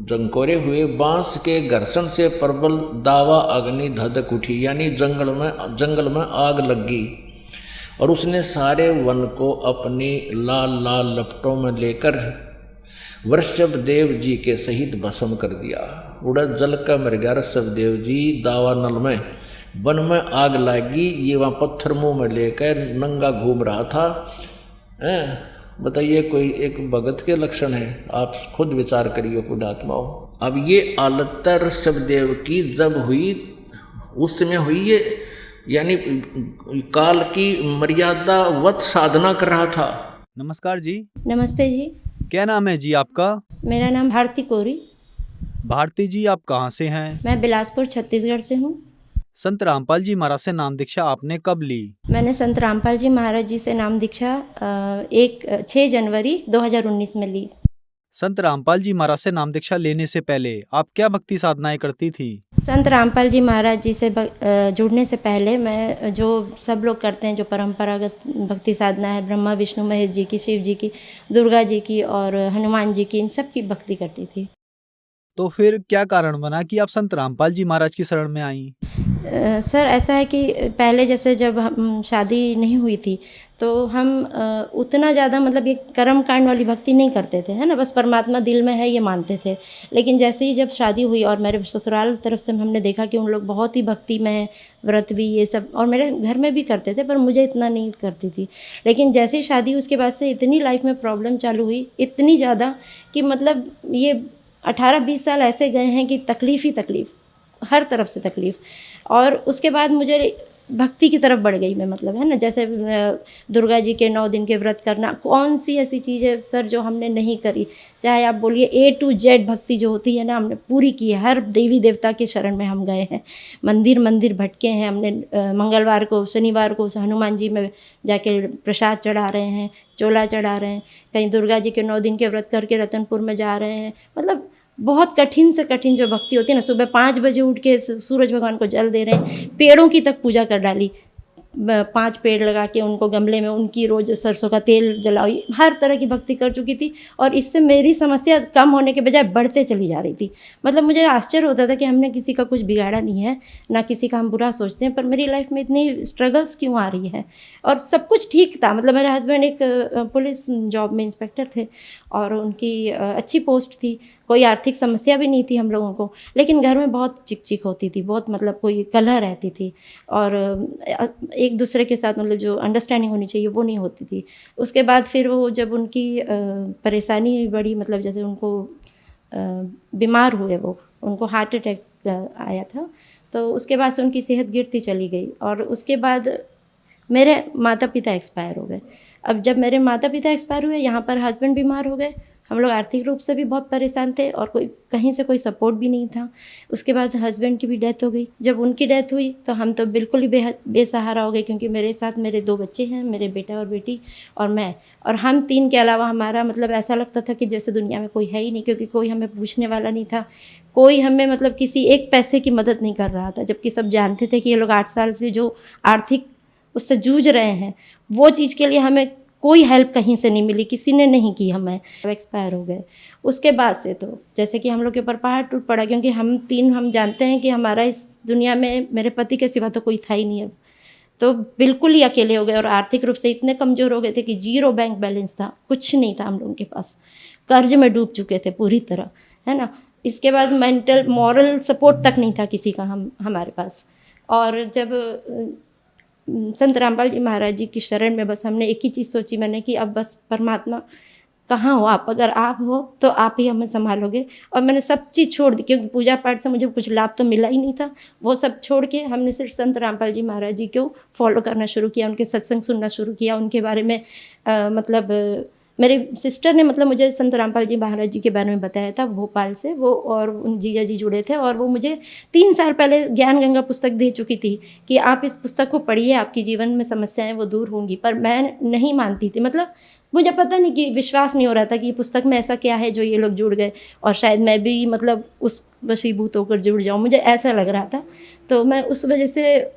जंकोरे हुए बांस के घर्षण से प्रबल दावा अग्नि धधक उठी, यानी जंगल में आग लग गई और उसने सारे वन को अपनी लाल लाल लपटों में लेकर वृषभ देव जी के सहित भस्म कर दिया। उड़द जल का मर गया ऋषभ देव जी दावानल में। वन में आग लगी, ये वहाँ पत्थर मुंह में लेकर नंगा घूम रहा था। बताइए कोई एक भगत के लक्षण है? आप खुद विचार करिए पुण्यात्माओं। अब ये हालत ऋषभ देव की जब हुई, उस समय हुई ये, यानी काल की मर्यादा वत साधना कर रहा था। नमस्कार जी। नमस्ते जी। क्या नाम है जी आपका? मेरा नाम भारती कोरी। भारती जी, आप कहाँ से हैं? मैं बिलासपुर छत्तीसगढ़ से हूँ। संत रामपाल जी महाराज से नाम दीक्षा आपने कब ली? मैंने संत रामपाल जी महाराज जी से नाम दीक्षा 6 जनवरी 2019 में ली। संत रामपाल जी महाराज से नाम दीक्षा लेने से पहले आप क्या भक्ति साधनाएं करती थी? संत रामपाल जी महाराज जी से जुड़ने से पहले मैं जो सब लोग करते हैं, जो परंपरागत भक्ति साधना है, ब्रह्मा विष्णु महेश जी की, शिव जी की, दुर्गा जी की और हनुमान जी की, इन सब की भक्ति करती थी। तो फिर क्या कारण बना कि आप संत रामपाल जी महाराज की शरण में आई? सर ऐसा है कि पहले जैसे जब हम शादी नहीं हुई थी तो हम उतना ज़्यादा मतलब ये कर्म कांड वाली भक्ति नहीं करते थे, है ना, बस परमात्मा दिल में है ये मानते थे। लेकिन जैसे ही जब शादी हुई और मेरे ससुराल तरफ से हमने देखा कि उन लोग बहुत ही भक्ति में है, व्रत भी ये सब, और मेरे घर में भी करते थे पर मुझे इतना नहीं करती थी। लेकिन जैसे ही शादी उसके बाद से इतनी लाइफ में प्रॉब्लम चालू हुई, इतनी ज़्यादा कि मतलब ये 18-20 साल ऐसे गए हैं कि तकलीफ़ ही तकलीफ़, हर तरफ से तकलीफ़। और उसके बाद मुझे भक्ति की तरफ बढ़ गई मैं, मतलब है ना, जैसे दुर्गा जी के 9 दिन के व्रत करना, कौन सी ऐसी चीज़ है सर जो हमने नहीं करी? चाहे आप बोलिए A to Z भक्ति जो होती है ना, हमने पूरी की है। हर देवी देवता के शरण में हम गए हैं, मंदिर मंदिर भटके हैं हमने। मंगलवार को, शनिवार को हनुमान जी में जाके प्रसाद चढ़ा रहे हैं, चोला चढ़ा रहे हैं, कहीं दुर्गा जी के 9 दिन के व्रत करके रतनपुर में जा रहे हैं। मतलब बहुत कठिन से कठिन जो भक्ति होती है ना, सुबह 5 बजे उठ के सूरज भगवान को जल दे रहे हैं, पेड़ों की तक पूजा कर डाली, 5 पेड़ लगा के उनको गमले में, उनकी रोज़ सरसों का तेल जलाई, हर तरह की भक्ति कर चुकी थी। और इससे मेरी समस्या कम होने के बजाय बढ़ते चली जा रही थी। मतलब मुझे आश्चर्य होता था कि हमने किसी का कुछ बिगाड़ा नहीं है, ना किसी का हम बुरा सोचते हैं, पर मेरी लाइफ में इतनी स्ट्रगल्स क्यों आ रही है? और सब कुछ ठीक था। मतलब मेरे हस्बैंड एक पुलिस जॉब में इंस्पेक्टर थे और उनकी अच्छी पोस्ट थी, कोई आर्थिक समस्या भी नहीं थी हम लोगों को। लेकिन घर में बहुत चिक होती थी, बहुत मतलब कोई कलह रहती थी और एक दूसरे के साथ मतलब जो अंडरस्टैंडिंग होनी चाहिए वो नहीं होती थी। उसके बाद फिर वो जब उनकी परेशानी बड़ी, मतलब जैसे उनको बीमार हुए, वो उनको हार्ट अटैक आया था, तो उसके बाद से उनकी सेहत गिरती चली गई। और उसके बाद मेरे माता पिता एक्सपायर हो गए। अब जब मेरे माता पिता एक्सपायर हुए, यहाँ पर हस्बैंड बीमार हो गए, हम लोग आर्थिक रूप से भी बहुत परेशान थे और कोई कहीं से कोई सपोर्ट भी नहीं था। उसके बाद हस्बैंड की भी डेथ हो गई। जब उनकी डेथ हुई तो हम तो बिल्कुल ही बेसहारा हो गए, क्योंकि मेरे साथ मेरे 2 बच्चे हैं, मेरे बेटा और बेटी और मैं, और हम 3 के अलावा हमारा मतलब ऐसा लगता था कि जैसे दुनिया में कोई है ही नहीं, क्योंकि कोई हमें पूछने वाला नहीं था, कोई हमें मतलब किसी एक पैसे की मदद नहीं कर रहा था। जबकि सब जानते थे कि ये लोग 8 साल से जो आर्थिक उससे जूझ रहे हैं, वो चीज़ के लिए हमें कोई हेल्प कहीं से नहीं मिली, किसी ने नहीं की। हमें एक्सपायर हो गए। उसके बाद से तो जैसे कि हम लोग के ऊपर पहाड़ टूट पड़ा, क्योंकि हम जानते हैं कि हमारा इस दुनिया में मेरे पति के सिवा तो कोई था ही नहीं। अब तो बिल्कुल ही अकेले हो गए और आर्थिक रूप से इतने कमज़ोर हो गए थे कि 0 बैंक बैलेंस था, कुछ नहीं था हम लोगों के पास, कर्ज में डूब चुके थे पूरी तरह, है ना। इसके बाद मेंटल मॉरल सपोर्ट तक नहीं था किसी का हमारे पास। और जब संत रामपाल जी महाराज जी की शरण में बस हमने एक ही चीज़ सोची मैंने कि अब बस परमात्मा कहाँ हो आप? अगर आप हो तो आप ही हमें संभालोगे। और मैंने सब चीज़ छोड़ दी, क्योंकि पूजा पाठ से मुझे कुछ लाभ तो मिला ही नहीं था। वो सब छोड़ के हमने सिर्फ संत रामपाल जी महाराज जी को फॉलो करना शुरू किया, उनके सत्संग सुनना शुरू किया, उनके बारे में मतलब मेरे सिस्टर ने मतलब मुझे संत रामपाल जी महाराज जी के बारे में बताया था भोपाल से, वो और उन जीजा जी जुड़े थे, और वो मुझे 3 साल पहले ज्ञान गंगा पुस्तक दे चुकी थी कि आप इस पुस्तक को पढ़िए, आपकी जीवन में समस्याएं वो दूर होंगी। पर मैं नहीं मानती थी, मतलब मुझे पता नहीं कि विश्वास नहीं हो रहा था कि पुस्तक में ऐसा क्या है जो ये लोग जुड़ गए और शायद मैं भी मतलब उस वशीभूत होकर जुड़ जाऊँ, मुझे ऐसा लग रहा था। तो मैं उस वजह से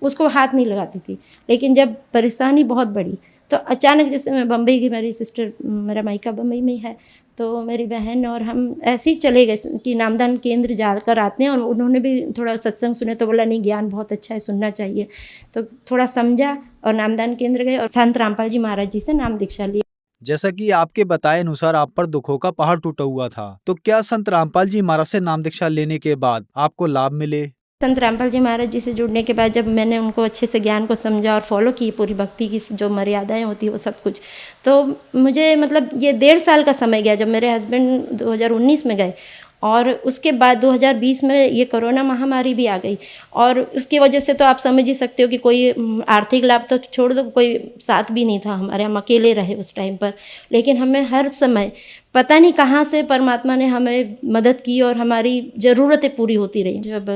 उसको हाथ नहीं लगाती थी। लेकिन जब परेशानी बहुत बढ़ी तो अचानक, जैसे मैं बम्बई की, मेरी सिस्टर, मेरा मायका बम्बई में ही है, तो मेरी बहन और हम ऐसे ही चले गए कि नामदान केंद्र जाकर आते हैं, और उन्होंने भी थोड़ा सत्संग सुने तो बोला नहीं ज्ञान बहुत अच्छा है, सुनना चाहिए। तो थोड़ा समझा और नामदान केंद्र गए और संत रामपाल जी महाराज जी से नाम दीक्षा ली। जैसा कि आपके बताए अनुसार आप पर दुखों का पहाड़ टूटा हुआ था, तो क्या संत रामपाल जी महाराज से नाम दीक्षा लेने के बाद आपको लाभ मिले? संत रामपाल जी महाराज जी से जुड़ने के बाद जब मैंने उनको अच्छे से ज्ञान को समझा और फॉलो की पूरी भक्ति की जो मर्यादाएं होती है वो सब कुछ, तो मुझे मतलब ये 1.5 साल का समय गया। जब मेरे हस्बैंड 2019 में गए और उसके बाद 2020 में ये कोरोना महामारी भी आ गई, और उसकी वजह से तो आप समझ ही सकते हो कि कोई आर्थिक लाभ तो छोड़ दो, कोई साथ भी नहीं था हमारे, हम अकेले रहे उस टाइम पर। लेकिन हमें हर समय पता नहीं कहाँ से परमात्मा ने हमें मदद की और हमारी ज़रूरतें पूरी होती रही। जब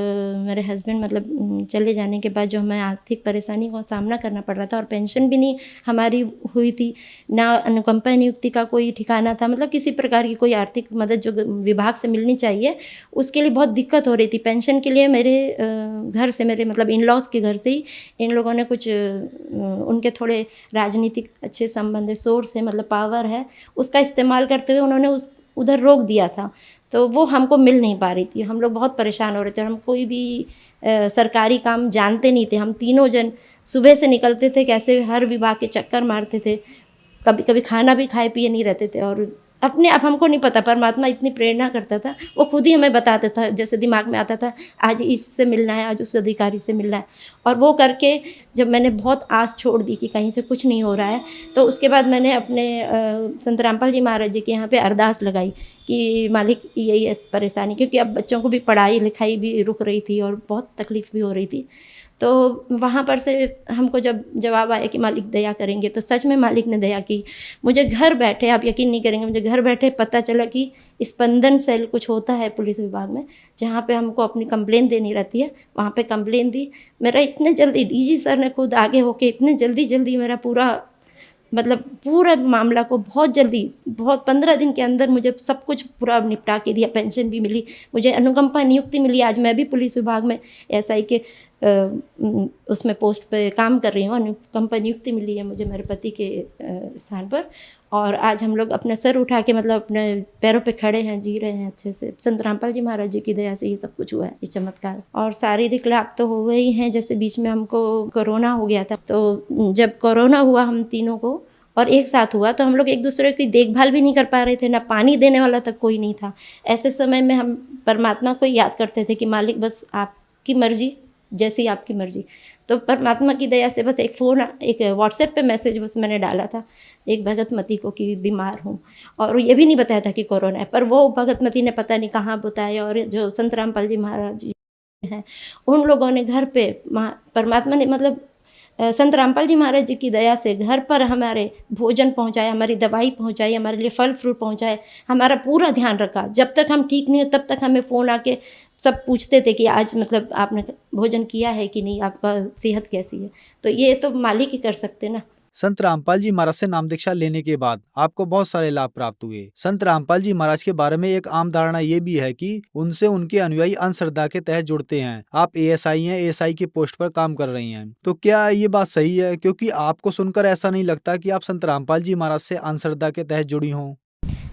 मेरे हस्बैंड मतलब चले जाने के बाद जो हमें आर्थिक परेशानी का सामना करना पड़ रहा था और पेंशन भी नहीं हमारी हुई थी, ना अनुकंपा नियुक्ति का कोई ठिकाना था, मतलब किसी प्रकार की कोई आर्थिक मदद जो विभाग से मिलनी चाहिए उसके लिए बहुत दिक्कत हो रही थी। पेंशन के लिए मेरे घर से, मेरे मतलब इन लॉज के घर से ही इन लोगों ने कुछ उनके थोड़े राजनीतिक अच्छे संबंध है, सोर्स है, मतलब पावर है, उसका इस्तेमाल करते हुए उन्होंने उधर रोक दिया था। तो वो हमको मिल नहीं पा रही थी, हम लोग बहुत परेशान हो रहे थे। हम कोई भी सरकारी काम जानते नहीं थे। हम तीनों जन सुबह से निकलते थे, कैसे हर विभाग के चक्कर मारते थे, कभी कभी खाना भी खाए पिए नहीं रहते थे। और अपने आप हमको नहीं पता, परमात्मा इतनी प्रेरणा करता था, वो खुद ही हमें बताता था, जैसे दिमाग में आता था आज इससे मिलना है, आज उस अधिकारी से मिलना है। और वो करके जब मैंने बहुत आस छोड़ दी कि कहीं से कुछ नहीं हो रहा है, तो उसके बाद मैंने अपने संत रामपाल जी महाराज जी के यहाँ पे अरदास लगाई कि मालिक यही है परेशानी, क्योंकि अब बच्चों को भी पढ़ाई लिखाई भी रुक रही थी और बहुत तकलीफ़ भी हो रही थी। तो वहाँ पर से हमको जब जवाब आया कि मालिक दया करेंगे, तो सच में मालिक ने दया की। मुझे घर बैठे, आप यकीन नहीं करेंगे, मुझे घर बैठे पता चला कि स्पंदन सेल कुछ होता है पुलिस विभाग में, जहाँ पे हमको अपनी कंप्लेन देनी रहती है। वहाँ पे कंप्लेन दी। मेरा इतने जल्दी डीजी सर ने खुद आगे होके इतने जल्दी मेरा पूरा मामला को बहुत जल्दी, बहुत 15 दिन के अंदर मुझे सब कुछ पूरा निपटा के दिया। पेंशन भी मिली, मुझे अनुकंपा नियुक्ति मिली। आज मैं भी पुलिस विभाग में SI के उसमें पोस्ट पे काम कर रही हूँ। अनुकंपा नियुक्ति मिली है मुझे मेरे पति के स्थान पर। और आज हम लोग अपना सर उठा के मतलब अपने पैरों पे खड़े हैं, जी रहे हैं अच्छे से। संत रामपाल जी महाराज जी की दया से ये सब कुछ हुआ है, ये चमत्कार। और शारीरिक लाभ तो हुए ही हैं, जैसे बीच में हमको कोरोना हो गया था। तो जब कोरोना हुआ हम तीनों को और एक साथ हुआ, तो हम लोग एक दूसरे की देखभाल भी नहीं कर पा रहे थे, ना पानी देने वाला तक कोई नहीं था। ऐसे समय में हम परमात्मा को याद करते थे कि मालिक बस आपकी मर्जी, जैसी आपकी मर्जी। तो परमात्मा की दया से बस एक व्हाट्सएप पे मैसेज बस मैंने डाला था एक भगतमती को कि बीमार हूँ, और ये भी नहीं बताया था कि कोरोना है। पर वो भगतमती ने पता नहीं कहाँ बताया, और जो संत रामपाल जी महाराज जी हैं उन लोगों ने घर पे परमात्मा ने मतलब संत रामपाल जी महाराज जी की दया से घर पर हमारे भोजन पहुंचाया, हमारी दवाई पहुंचाई, हमारे लिए फल फ्रूट पहुंचाए, हमारा पूरा ध्यान रखा। जब तक हम ठीक नहीं हो तब तक हमें फ़ोन आके सब पूछते थे कि आज मतलब आपने भोजन किया है कि नहीं, आपका सेहत कैसी है। तो ये तो मालिक ही कर सकते ना। संत रामपाल जी महाराज से नाम दीक्षा लेने के बाद आपको बहुत सारे लाभ प्राप्त हुए। संत रामपाल जी महाराज के बारे में एक आम धारणा ये भी है कि उनसे उनके अनुयायी अंधश्रद्धा के तहत जुड़ते हैं। आप ASI हैं, ASI की पोस्ट पर काम कर रही हैं, तो क्या ये बात सही है? क्योंकि आपको सुनकर ऐसा नहीं लगता कि आप संत रामपाल जी महाराज से अंधश्रद्धा के तहत जुड़ी हों।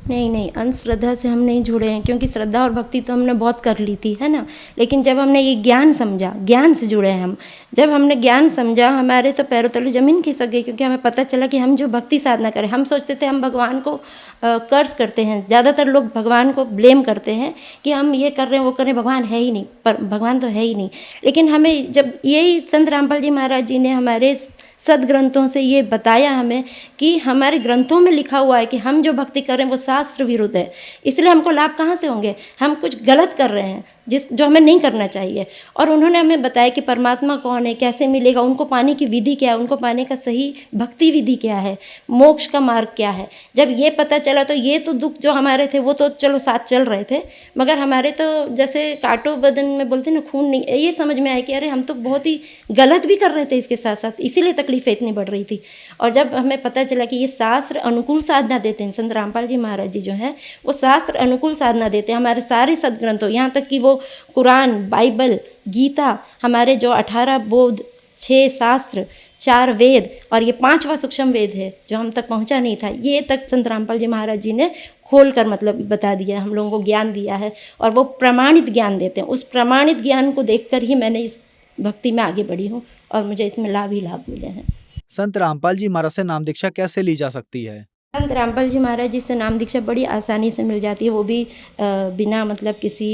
नहीं, अंधश्रद्धा से हम नहीं जुड़े हैं, क्योंकि श्रद्धा और भक्ति तो हमने बहुत कर ली थी, है ना। लेकिन जब हमने ये ज्ञान समझा, ज्ञान से जुड़े हैं हम। जब हमने ज्ञान समझा, हमारे तो पैरों तले जमीन खिसक गई, क्योंकि हमें पता चला कि हम जो भक्ति साधना करें, हम सोचते थे हम भगवान को कर्ज करते हैं। ज़्यादातर लोग भगवान को ब्लेम करते हैं कि हम ये कर रहे हैं, वो कर रहे हैं, भगवान है ही नहीं। पर भगवान तो है ही नहीं। लेकिन हमें जब यही संत रामपाल जी महाराज जी ने हमारे सदग्रंथों से ये बताया हमें कि हमारे ग्रंथों में लिखा हुआ है कि हम जो भक्ति कर रहे हैं वो शास्त्र विरुद्ध है, इसलिए हमको लाभ कहाँ से होंगे? हम कुछ गलत कर रहे हैं जो हमें नहीं करना चाहिए। और उन्होंने हमें बताया कि परमात्मा कौन है, कैसे मिलेगा, उनको पाने की विधि क्या है, उनको पाने का सही भक्ति विधि क्या है, मोक्ष का मार्ग क्या है। जब ये पता चला तो ये तो दुख जो हमारे थे वो तो चलो साथ चल रहे थे, मगर हमारे तो जैसे कांटो बदन में बोलते ना, खून नहीं, ये समझ में आया कि अरे हम तो बहुत ही गलत भी कर रहे थे इसके साथ साथ, इसीलिए तकलीफें इतनी बढ़ रही थी। और जब हमें पता चला कि ये शास्त्र अनुकूल साधना देते हैं, संत रामपाल जी महाराज जी जो हैं वो शास्त्र अनुकूल साधना देते हैं। हमारे सारे सदग्रंथों, यहाँ तक कि वो कुरान, बाइबल, गीता, हमारे जो 18 बोध, 6 शास्त्र, 4 वेद और ये 5वां सूक्ष्म वेद है जो हम तक पहुँचा नहीं था, ये तक संत रामपाल जी महाराज जी ने खोल कर मतलब बता दिया है, हम लोगों को ज्ञान दिया है, और वो प्रमाणित ज्ञान देते हैं। उस प्रमाणित ज्ञान को देखकर ही मैंने इस भक्ति में आगे बढ़ी हूँ और मुझे इसमें लाभ ही लाभ मिले हैं। संत रामपाल जी महाराज से नाम दीक्षा कैसे ली जा सकती है? संत रामपाल जी महाराज जी से नाम दीक्षा बड़ी आसानी से मिल जाती है, वो भी बिना मतलब किसी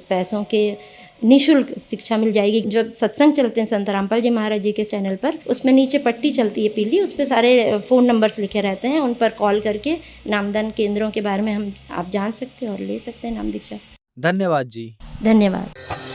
पैसों के निःशुल्क शिक्षा मिल जाएगी। जब सत्संग चलते हैं संत रामपाल जी महाराज जी के चैनल पर, उसमें नीचे पट्टी चलती है पीली, उस पर सारे फ़ोन नंबर्स लिखे रहते हैं, उन पर कॉल करके नामदान केंद्रों के बारे में आप जान सकते हैं और ले सकते हैं नाम दीक्षा। धन्यवाद जी। धन्यवाद।